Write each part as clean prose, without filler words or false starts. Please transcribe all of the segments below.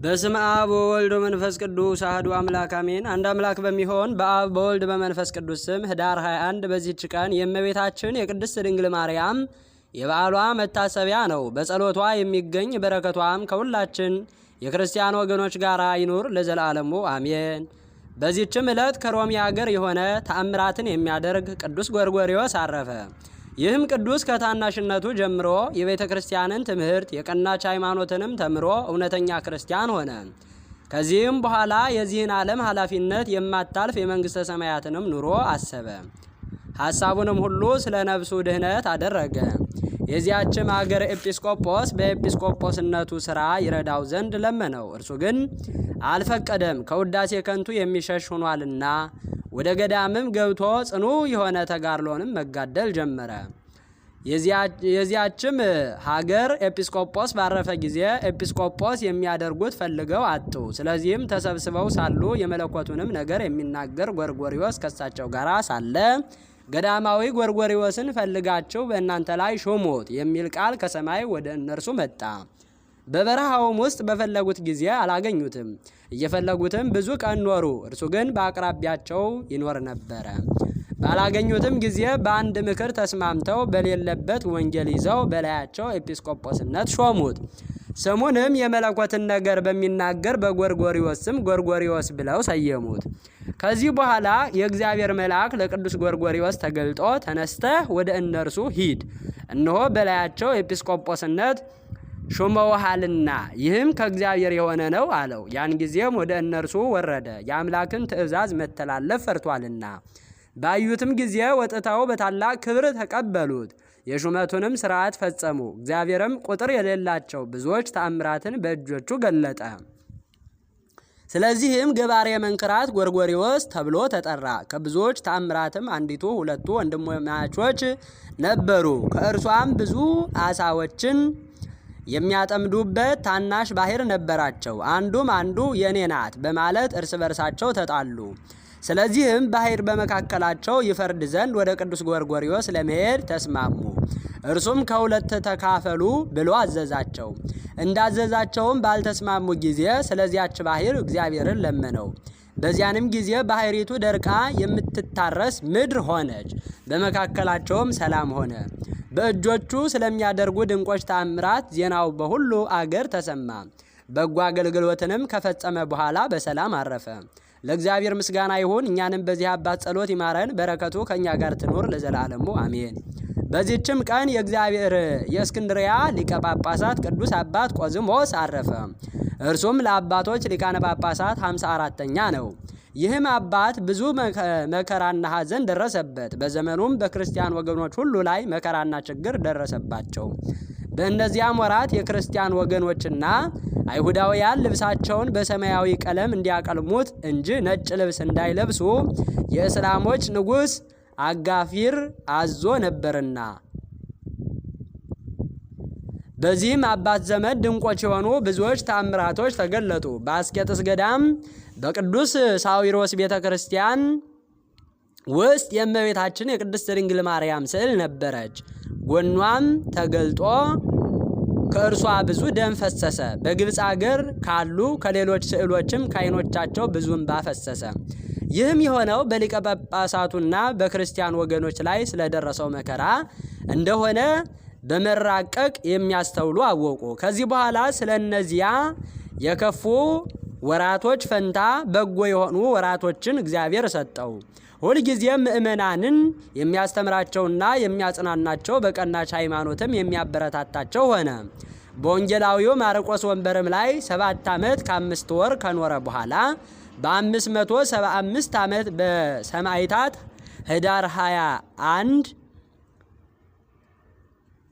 በስመ አብ ወወልድ ወመንፈስ ቅዱስ አሐዱ አምላክ አሜን። አንድ አምላክ በሚሆን በአብ በወልድ በመንፈስ ቅዱስ ስም ህዳር 21 በዚህች ቀን የእመቤታችን የቅድስት ድንግል ማርያም የበዓሏ መታሰቢያ ነው። በጸሎቷ የሚገኝ በረከቷም ከሁላችን የክርስቲያን ወገኖች ጋር ይኑር ለዘላለሙ አሜን። በዚህችም ዕለት ከሮሚ ሀገር የሆነ ተአምራትን የሚያደርግ ቅዱስ ጎርጎርዮስ አረፈ። ይህም ቅዱስ ከታናሽነቱ ጀምሮ የቤተ ክርስቲያንን ትምህርት የቀናች ሃይማኖትንም ተምሮ እውነተኛ ክርስቲያን ሆነ። ከዚህም በኋላ የዚህን ዓለም ኃላፊነት የማታልፍ የመንግሥተ ሰማያትንም ኑሮ አሰበ። ሐሳቡንም ሁሉ ስለ ነፍሱ ድህነት አደረገ። የዚያችም አገር ኤጲስቆጶስ በኤጲስቆጶስነቱ ሥራ ይረዳው ዘንድ ለመነው። እርሱ ግን አልፈቀደም፣ ከውዳሴ ከንቱ የሚሸሽ ሆኗልና። ወደ ገዳምም ገብቶ ጽኑ የሆነ ተጋድሎንም መጋደል ጀመረ። የዚያችም ሀገር ኤጲስቆጶስ ባረፈ ጊዜ ኤጲስቆጶስ የሚያደርጉት ፈልገው አጡ። ስለዚህም ተሰብስበው ሳሉ የመለኮቱንም ነገር የሚናገር ጎርጎርዮስ ከሳቸው ጋር ሳለ ገዳማዊ ጎርጎርዮስን ፈልጋችሁ በእናንተ ላይ ሾሙት የሚል ቃል ከሰማይ ወደ እነርሱ መጣ። በበረሃውም ውስጥ በፈለጉት ጊዜ አላገኙትም። እየፈለጉትም ብዙ ቀን ኖሩ። እርሱ ግን በአቅራቢያቸው ይኖር ነበረ። ባላገኙትም ጊዜ በአንድ ምክር ተስማምተው በሌለበት ወንጌል ይዘው በላያቸው ኤጲስቆጶስነት ሾሙት። ስሙንም የመለኮትን ነገር በሚናገር በጎርጎርዮስ ስም ጎርጎርዮስ ብለው ሰየሙት። ከዚህ በኋላ የእግዚአብሔር መልአክ ለቅዱስ ጎርጎርዮስ ተገልጦ ተነስተህ ወደ እነርሱ ሂድ፣ እነሆ በላያቸው ኤጲስቆጶስነት ሾመውሃልና ይህም ከእግዚአብሔር የሆነ ነው አለው። ያን ጊዜም ወደ እነርሱ ወረደ፣ የአምላክን ትእዛዝ መተላለፍ ፈርቷልና። ባዩትም ጊዜ ወጥተው በታላቅ ክብር ተቀበሉት። የሹመቱንም ሥርዓት ፈጸሙ። እግዚአብሔርም ቁጥር የሌላቸው ብዙዎች ተአምራትን በእጆቹ ገለጠ። ስለዚህም ገባሬ መንክራት ጎርጎርዮስ ተብሎ ተጠራ። ከብዙዎች ተአምራትም አንዲቱ ሁለቱ ወንድማማቾች ነበሩ። ከእርሷም ብዙ አሳዎችን የሚያጠምዱበት ታናሽ ባህር ነበራቸው። አንዱም አንዱ የኔ ናት በማለት እርስ በርሳቸው ተጣሉ። ስለዚህም ባህር በመካከላቸው ይፈርድ ዘንድ ወደ ቅዱስ ጎርጎርዮስ ለመሄድ ተስማሙ። እርሱም ከሁለት ተካፈሉ ብሎ አዘዛቸው። እንዳዘዛቸውም ባልተስማሙ ጊዜ ስለዚያች ባህር እግዚአብሔርን ለመነው። በዚያንም ጊዜ ባህሪቱ ደርቃ የምትታረስ ምድር ሆነች። በመካከላቸውም ሰላም ሆነ። በእጆቹ ስለሚያደርጉ ድንቆች ተአምራት ዜናው በሁሉ አገር ተሰማ። በጎ አገልግሎትንም ከፈጸመ በኋላ በሰላም አረፈ። ለእግዚአብሔር ምስጋና ይሁን። እኛንም በዚህ አባት ጸሎት ይማረን፣ በረከቱ ከእኛ ጋር ትኑር ለዘላለሙ አሜን። በዚህችም ቀን የእግዚአብሔር የእስክንድርያ ሊቀ ጳጳሳት ቅዱስ አባት ቆዝሞስ አረፈ። እርሱም ለአባቶች ሊቃነ ጳጳሳት 54ኛ ነው። ይህም አባት ብዙ መከራና ሐዘን ደረሰበት። በዘመኑም በክርስቲያን ወገኖች ሁሉ ላይ መከራና ችግር ደረሰባቸው። በእነዚያም ወራት የክርስቲያን ወገኖችና አይሁዳውያን ልብሳቸውን በሰማያዊ ቀለም እንዲያቀልሙት እንጂ ነጭ ልብስ እንዳይለብሱ የእስላሞች ንጉሥ አጋፊር አዞ ነበርና። በዚህም አባት ዘመን ድንቆች የሆኑ ብዙዎች ተአምራቶች ተገለጡ። በአስቄጥስ ገዳም በቅዱስ ሳዊሮስ ቤተ ክርስቲያን ውስጥ የእመቤታችን የቅድስት ድንግል ማርያም ስዕል ነበረች። ጎኗም ተገልጦ ከእርሷ ብዙ ደም ፈሰሰ። በግብፅ አገር ካሉ ከሌሎች ስዕሎችም ከዓይኖቻቸው ብዙ እንባ ፈሰሰ። ይህም የሆነው በሊቀ ጳጳሳቱና በክርስቲያን ወገኖች ላይ ስለደረሰው መከራ እንደሆነ በመራቀቅ የሚያስተውሉ አወቁ። ከዚህ በኋላ ስለ እነዚያ የከፉ ወራቶች ፈንታ በጎ የሆኑ ወራቶችን እግዚአብሔር ሰጠው። ሁልጊዜም ምእመናንን የሚያስተምራቸውና የሚያጽናናቸው በቀናች ሃይማኖትም የሚያበረታታቸው ሆነ። በወንጌላዊው ማርቆስ ወንበርም ላይ 7 ዓመት ከ5 ወር ከኖረ በኋላ በ575 ዓመት በሰማዕታት ህዳር 21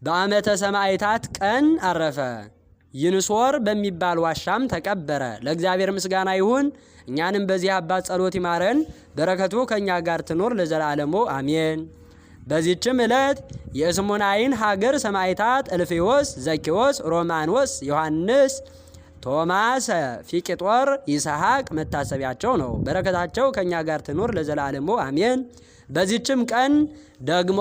በዓመተ ሰማዕታት ቀን አረፈ። ይንሶር በሚባል ዋሻም ተቀበረ። ለእግዚአብሔር ምስጋና ይሁን። እኛንም በዚህ አባት ጸሎት ይማረን፣ በረከቱ ከእኛ ጋር ትኑር ለዘላለሙ አሜን። በዚህችም ዕለት የእስሙናይን ሀገር ሰማዕታት እልፌዎስ፣ ዘኬዎስ፣ ሮማኖስ፣ ዮሐንስ፣ ቶማስ፣ ፊቅጦር፣ ይስሐቅ መታሰቢያቸው ነው። በረከታቸው ከእኛ ጋር ትኑር ለዘላለሙ አሜን። በዚህችም ቀን ደግሞ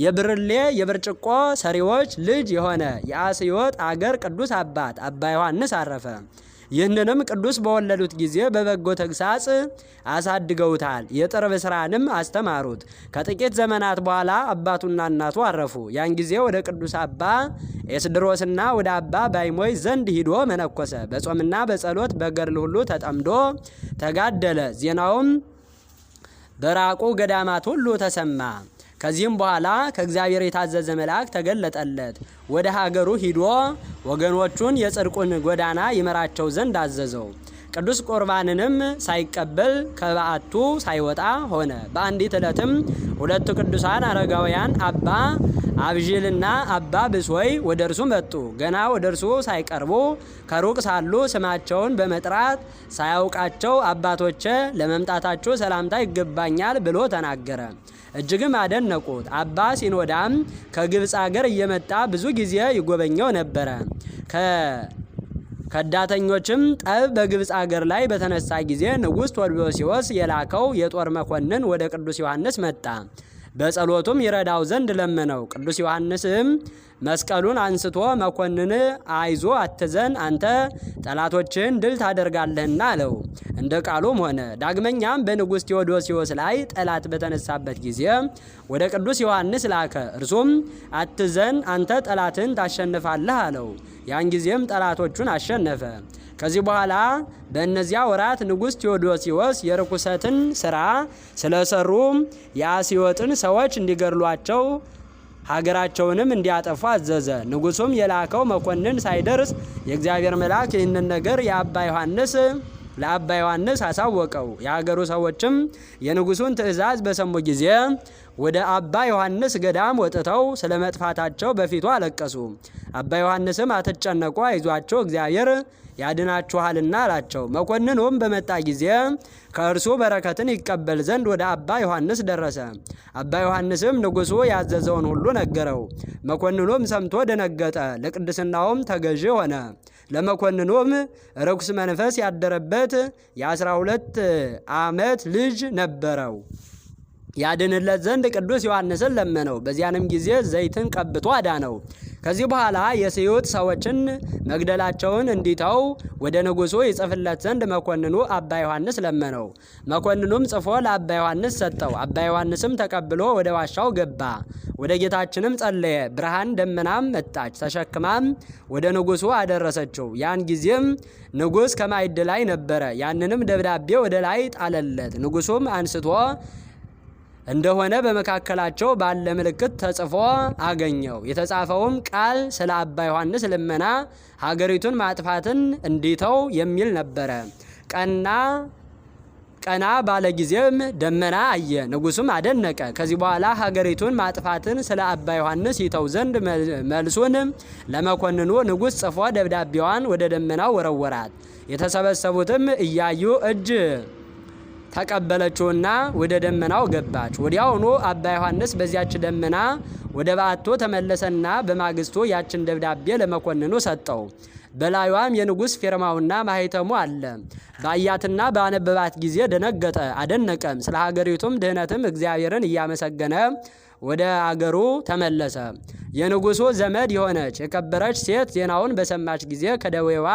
የብርሌ የብርጭቆ ሰሪዎች ልጅ የሆነ የአስዮጥ አገር ቅዱስ አባት አባ ዮሐንስ አረፈ። ይህንንም ቅዱስ በወለዱት ጊዜ በበጎ ተግሳጽ አሳድገውታል። የጥርብ ስራንም አስተማሩት። ከጥቂት ዘመናት በኋላ አባቱና እናቱ አረፉ። ያን ጊዜ ወደ ቅዱስ አባ ኤስድሮስና ወደ አባ ባይሞይ ዘንድ ሂዶ መነኮሰ። በጾምና በጸሎት በገድል ሁሉ ተጠምዶ ተጋደለ። ዜናውም በራቁ ገዳማት ሁሉ ተሰማ። ከዚህም በኋላ ከእግዚአብሔር የታዘዘ መልአክ ተገለጠለት። ወደ ሀገሩ ሂዶ ወገኖቹን የጽድቁን ጎዳና ይመራቸው ዘንድ አዘዘው። ቅዱስ ቁርባንንም ሳይቀበል ከበዓቱ ሳይወጣ ሆነ። በአንዲት ዕለትም ሁለቱ ቅዱሳን አረጋውያን አባ አብዥልና አባ ብሶይ ወደ እርሱ መጡ። ገና ወደ እርሱ ሳይቀርቡ ከሩቅ ሳሉ ስማቸውን በመጥራት ሳያውቃቸው አባቶቼ ለመምጣታችሁ ሰላምታ ይገባኛል ብሎ ተናገረ። እጅግም አደነቁት። አባ ሲኖዳም ከግብፅ አገር እየመጣ ብዙ ጊዜ ይጎበኘው ነበረ። ከዳተኞችም ጠብ በግብፅ አገር ላይ በተነሳ ጊዜ ንጉሥ ቴዎዶስዮስ የላከው የጦር መኮንን ወደ ቅዱስ ዮሐንስ መጣ። በጸሎቱም ይረዳው ዘንድ ለመነው። ቅዱስ ዮሐንስም መስቀሉን አንስቶ መኮንን አይዞ አትዘን፣ አንተ ጠላቶችን ድል ታደርጋለህና አለው። እንደ ቃሉም ሆነ። ዳግመኛም በንጉሥ ቴዎዶስዮስ ላይ ጠላት በተነሳበት ጊዜ ወደ ቅዱስ ዮሐንስ ላከ። እርሱም አትዘን፣ አንተ ጠላትን ታሸንፋለህ አለው። ያን ጊዜም ጠላቶቹን አሸነፈ። ከዚህ በኋላ በእነዚያ ወራት ንጉሥ ቴዎዶስዮስ የርኩሰትን ሥራ ስለሰሩ የአስዮጥን ሰዎች እንዲገድሏቸው ሀገራቸውንም እንዲያጠፉ አዘዘ። ንጉሡም የላከው መኮንን ሳይደርስ የእግዚአብሔር መልአክ ይህንን ነገር ለአባ ዮሐንስ አሳወቀው። የሀገሩ ሰዎችም የንጉሡን ትእዛዝ በሰሙ ጊዜ ወደ አባ ዮሐንስ ገዳም ወጥተው ስለ መጥፋታቸው በፊቱ አለቀሱ። አባ ዮሐንስም አትጨነቁ፣ አይዟቸው እግዚአብሔር ያድናችኋልና አላቸው። መኮንኑም በመጣ ጊዜ ከእርሱ በረከትን ይቀበል ዘንድ ወደ አባ ዮሐንስ ደረሰ። አባ ዮሐንስም ንጉሡ ያዘዘውን ሁሉ ነገረው። መኮንኑም ሰምቶ ደነገጠ፣ ለቅድስናውም ተገዢ ሆነ። ለመኮንኑም ርኩስ መንፈስ ያደረበት የ12 ዓመት ልጅ ነበረው። ያድንለት ዘንድ ቅዱስ ዮሐንስን ለመነው። በዚያንም ጊዜ ዘይትን ቀብቶ አዳነው። ከዚህ በኋላ የስዩጥ ሰዎችን መግደላቸውን እንዲተው ወደ ንጉሡ ይጽፍለት ዘንድ መኮንኑ አባ ዮሐንስ ለመነው። መኮንኑም ጽፎ ለአባ ዮሐንስ ሰጠው። አባ ዮሐንስም ተቀብሎ ወደ ዋሻው ገባ። ወደ ጌታችንም ጸለየ። ብርሃን ደመናም መጣች፣ ተሸክማም ወደ ንጉሡ አደረሰችው። ያን ጊዜም ንጉሥ ከማዕድ ላይ ነበረ። ያንንም ደብዳቤ ወደ ላይ ጣለለት። ንጉሡም አንስቶ እንደሆነ በመካከላቸው ባለ ምልክት ተጽፎ አገኘው። የተጻፈውም ቃል ስለ አባ ዮሐንስ ልመና ሀገሪቱን ማጥፋትን እንዲተው የሚል ነበረ። ቀና ባለ ጊዜም ደመና አየ። ንጉሡም አደነቀ። ከዚህ በኋላ ሀገሪቱን ማጥፋትን ስለ አባ ዮሐንስ ይተው ዘንድ መልሱን ለመኮንኑ ንጉሥ ጽፎ ደብዳቤዋን ወደ ደመናው ወረወራት። የተሰበሰቡትም እያዩ እጅ ተቀበለችውና ወደ ደመናው ገባች። ወዲያውኑ አባ ዮሐንስ በዚያች ደመና ወደ በዓቱ ተመለሰና በማግስቱ ያችን ደብዳቤ ለመኮንኑ ሰጠው። በላዩም የንጉሥ ፊርማውና ማህተሙ አለ። ባያትና ባነበባት ጊዜ ደነገጠ፣ አደነቀም። ስለ ሀገሪቱም ድህነትም እግዚአብሔርን እያመሰገነ ወደ አገሩ ተመለሰ። የንጉሡ ዘመድ የሆነች የከበረች ሴት ዜናውን በሰማች ጊዜ ከደዌዋ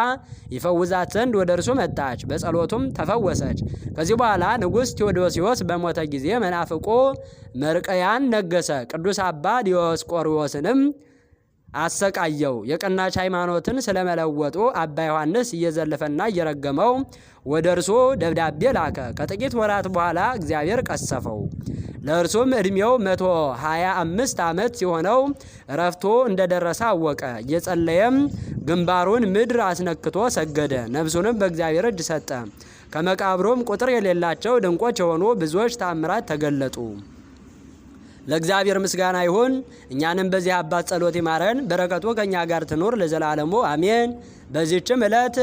ይፈውዛት ዘንድ ወደ እርሱ መጣች። በጸሎቱም ተፈወሰች። ከዚህ በኋላ ንጉሥ ቴዎዶስዮስ በሞተ ጊዜ መናፍቁ መርቀያን ነገሰ። ቅዱስ አባ ዲዮስቆሮስንም አሰቃየው። የቀናች ሃይማኖትን ስለመለወጡ አባ ዮሐንስ እየዘለፈና እየረገመው ወደ እርሱ ደብዳቤ ላከ። ከጥቂት ወራት በኋላ እግዚአብሔር ቀሰፈው። ለእርሱም ዕድሜው 125 ዓመት ሲሆነው እረፍቱ እንደደረሰ አወቀ። እየጸለየም ግንባሩን ምድር አስነክቶ ሰገደ። ነፍሱንም በእግዚአብሔር እጅ ሰጠ። ከመቃብሩም ቁጥር የሌላቸው ድንቆች የሆኑ ብዙዎች ተአምራት ተገለጡ። ለእግዚአብሔር ምስጋና ይሁን። እኛንም በዚህ አባት ጸሎት ይማረን፣ በረከቱ ከእኛ ጋር ትኑር ለዘላለሙ አሜን። በዚህችም ዕለት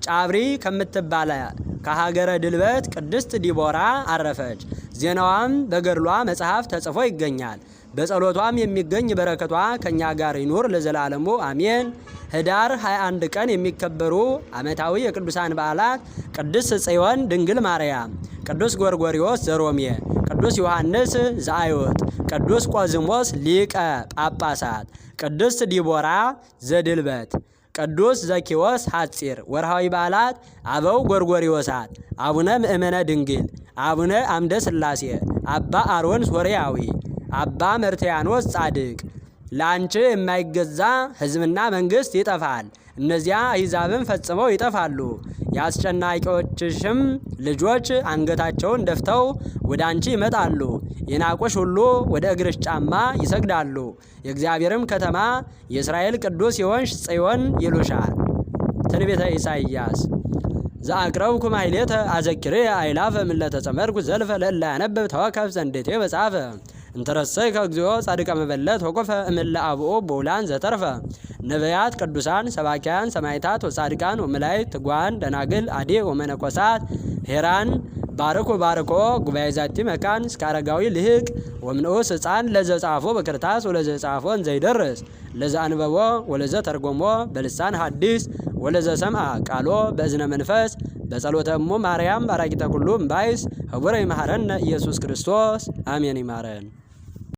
ጫብሪ ከምትባለ ከሀገረ ድልበት ቅድስት ዲቦራ አረፈች። ዜናዋም በገድሏ መጽሐፍ ተጽፎ ይገኛል። በጸሎቷም የሚገኝ በረከቷ ከእኛ ጋር ይኑር ለዘላለሙ አሜን። ህዳር 21 ቀን የሚከበሩ ዓመታዊ የቅዱሳን በዓላት ቅድስት ጽዮን ድንግል ማርያም፣ ቅዱስ ጎርጎርዮስ ዘሮሜ፣ ቅዱስ ዮሐንስ ዘአይወጥ፣ ቅዱስ ቆዝሞስ ሊቀ ጳጳሳት፣ ቅድስት ዲቦራ ዘድልበት፣ ቅዱስ ዘኪዎስ ሐጺር። ወርሃዊ በዓላት አበው ጎርጎርዮሳት፣ አቡነ ምእመነ ድንግል፣ አቡነ አምደ ሥላሴ፣ አባ አሮን ሶርያዊ፣ አባ መርትያኖስ ጻድቅ። ለአንቺ የማይገዛ ሕዝብና መንግሥት ይጠፋል፣ እነዚያ አሕዛብን ፈጽመው ይጠፋሉ። የአስጨናቂዎችሽም ልጆች አንገታቸውን ደፍተው ወደ አንቺ ይመጣሉ። የናቆሽ ሁሉ ወደ እግርሽ ጫማ ይሰግዳሉ። የእግዚአብሔርም ከተማ የእስራኤል ቅዱስ የሆንሽ ጽዮን ይሉሻል። ትንቢተ ኢሳይያስ ዘአቅረብኩ ማሕሌተ አዘኪሬ አእላፈ እምእለ ተጸመድኩ ዘልፈ ለእለ ያነብብ ተወከፍ ዘንዴቴ በጻፈ እንተረሰይ ከእግዚኦ ጻድቀ መበለት ወቆፈ እምእለ አብኦ በውላን ዘተርፈ ነቢያት ቅዱሳን ሰባኪያን ሰማዕታት ወጻድቃን ወመላእክት ትጓን ደናግል አዲ ወመነኮሳት ሄራን ባርኮ ባርኮ ጉባኤ ዛቲ መካን እስከ አረጋዊ ልህቅ ወምንዑስ ሕፃን ለዘጻፎ በክርታስ ወለዘ ጻፎን ዘይደርስ ለዘ አንበቦ ወለዘ ተርጎሞ በልሳን ሐዲስ ወለዘ ሰምዐ ቃሎ በእዝነ መንፈስ በጸሎተ እሙ ማርያም ባራኪተ ኩሉ እምባይስ ህቡረ ይመሐረነ ኢየሱስ ክርስቶስ አሜን። ይማረን።